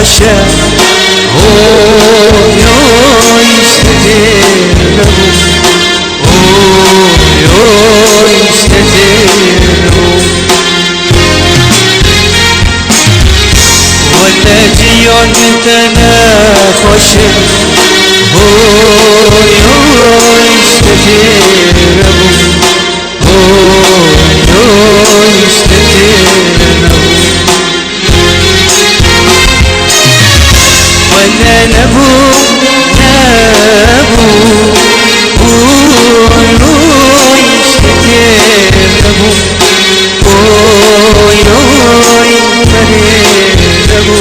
خوشه اوی استدیر نبو اوی استدیر نبو ولا جيون تنا خوشه اوی استدیر نبو اوی استدیر نبو ولا نبو نبو اوي استدير نبو اوي مرير نبو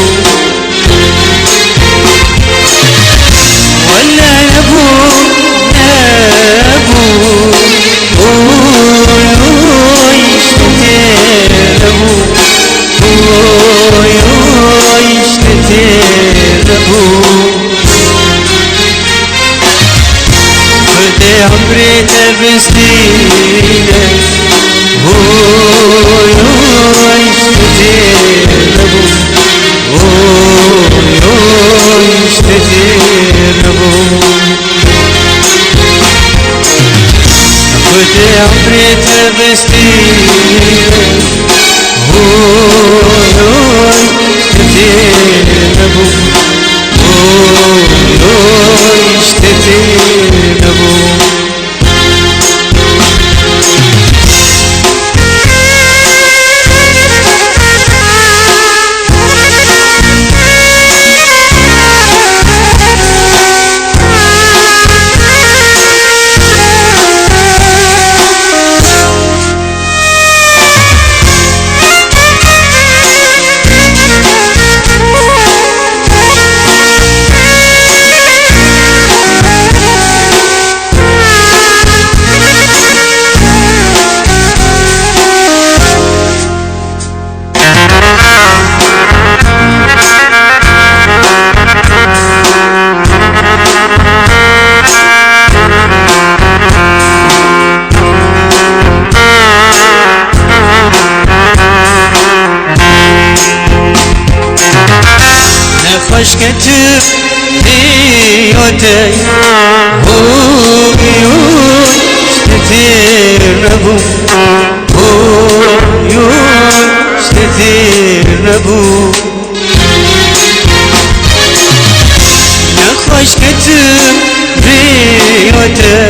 ولا نبو نبو اوي استدير نبو اوي استدير نبو بدي عمري تبستينه اوي استدير نبو اوي استدير نبو بدي عمري تبستينه اوي استدير نبو اوي استدير نبو خوش كتب بيوتي اوي استدير نبو اوي استدير نبو خوش كتب بيوتي